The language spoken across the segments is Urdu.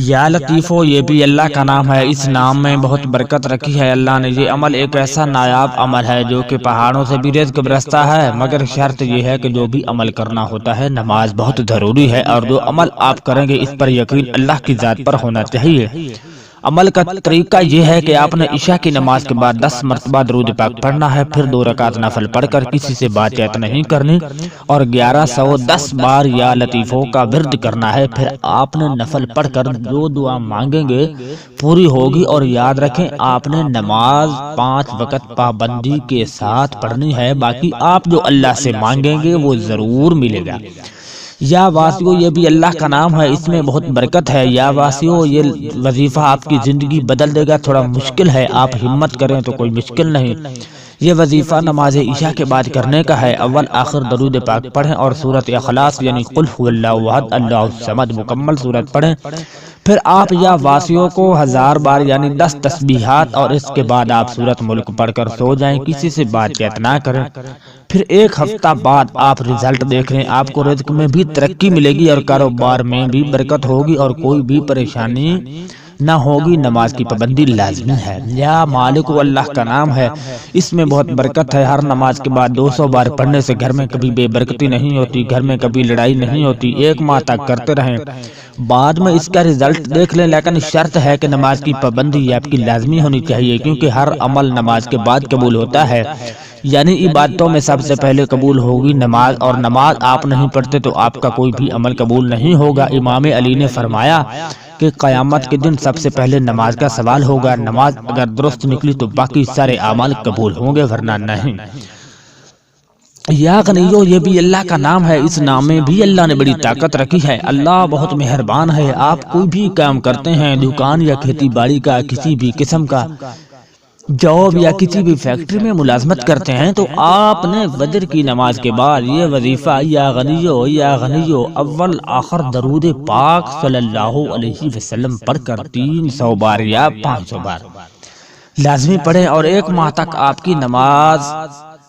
یا لطیفو، یہ بھی اللہ کا نام ہے، اس نام میں بہت برکت رکھی ہے اللہ نے۔ یہ عمل ایک ایسا نایاب عمل ہے جو کہ پہاڑوں سے بھی رزق برستا ہے، مگر شرط یہ ہے کہ جو بھی عمل کرنا ہوتا ہے نماز بہت ضروری ہے، اور جو عمل آپ کریں گے اس پر یقین اللہ کی ذات پر ہونا چاہیے۔ عمل کا طریقہ یہ ہے کہ آپ نے عشاء کی نماز کے بعد 10 مرتبہ درود پاک پڑھنا ہے، پھر 2 رکعت نفل پڑھ کر کسی سے بات چیت نہیں کرنی، اور 1110 بار یا لطیفوں کا ورد کرنا ہے۔ پھر آپ نے نفل پڑھ کر جو دعا مانگیں گے پوری ہوگی، اور یاد رکھیں آپ نے نماز 5 وقت پابندی کے ساتھ پڑھنی ہے، باقی آپ جو اللہ سے مانگیں گے وہ ضرور ملے گا۔ یا واسیو، یہ بھی اللہ کا نام ہے، اس میں بہت برکت ہے۔ یا واسیو، یہ وظیفہ آپ کی زندگی بدل دے گا۔ تھوڑا مشکل ہے، آپ ہمت کریں تو کوئی مشکل نہیں۔ یہ وظیفہ نماز عشاء کے بعد کرنے کا ہے۔ اول آخر درود پاک پڑھیں اور سورۃ اخلاص یعنی قل هو اللہ احد اللہ الصمد مکمل سورت پڑھیں۔ پھر آپ یا واسیوں کو 1000 بار یعنی 10 تسبیحات، اور اس کے بعد آپ سورۃ ملک پڑھ کر سو جائیں، کسی سے بات چیت نہ کریں۔ پھر 1 ہفتہ بعد آپ رزلٹ دیکھ لیں، آپ کو رزق میں بھی ترقی ملے گی اور کاروبار میں بھی برکت ہوگی اور کوئی بھی پریشانی نہ ہوگی۔ نماز کی پابندی لازمی ہے۔ یا مالک، اللہ کا نام ہے، اس میں بہت برکت ہے۔ ہر نماز کے بعد 200 بار پڑھنے سے گھر میں کبھی بے برکتی نہیں ہوتی، گھر میں کبھی لڑائی نہیں ہوتی۔ 1 ماہ تک کرتے رہیں، بعد میں اس کا رزلٹ دیکھ لیں، لیکن شرط ہے کہ نماز کی پابندی آپ کی لازمی ہونی چاہیے، کیونکہ ہر عمل نماز کے بعد قبول ہوتا ہے، یعنی عبادتوں میں سب سے پہلے قبول ہوگی نماز، اور نماز آپ نہیں پڑھتے تو آپ کا کوئی بھی عمل قبول نہیں ہوگا۔ امام علی نے فرمایا کہ قیامت کے دن سب سے پہلے نماز کا سوال ہوگا، نماز اگر درست نکلی تو باقی سارے اعمال قبول ہوں گے، ورنہ نہیں۔ یا غنیو، یہ بھی اللہ کا نام ہے، اس نام میں بھی اللہ نے بڑی طاقت رکھی ہے۔ اللہ بہت مہربان ہے۔ آپ کوئی بھی کام کرتے ہیں، دکان یا کھیتی باڑی کا، کسی بھی قسم کا جاب یا کسی بھی فیکٹری میں ملازمت کرتے ہیں، تو آپ نے فجر کی نماز کے بعد یہ وظیفہ یا غنیو اول آخر درود پاک صلی اللہ علیہ وسلم پڑھ کر 300 بار یا 500 بار لازمی پڑھیں، اور 1 ماہ تک آپ کی نماز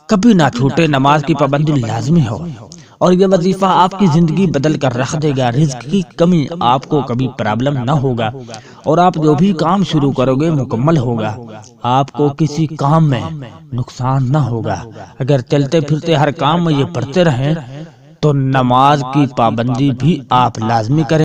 کبھی نہ چھوٹے، نماز کی پابندی لازمی ہو، اور یہ وظیفہ آپ کی زندگی بدل کر رکھ دے گا۔ رزق کی کمی آپ کو کبھی پرابلم نہ ہوگا، اور آپ جو بھی کام شروع کرو گے مکمل ہوگا، آپ کو کسی کام میں نقصان نہ ہوگا۔ اگر چلتے پھرتے ہر کام میں یہ پڑھتے رہیں تو نماز کی پابندی بھی آپ لازمی کریں۔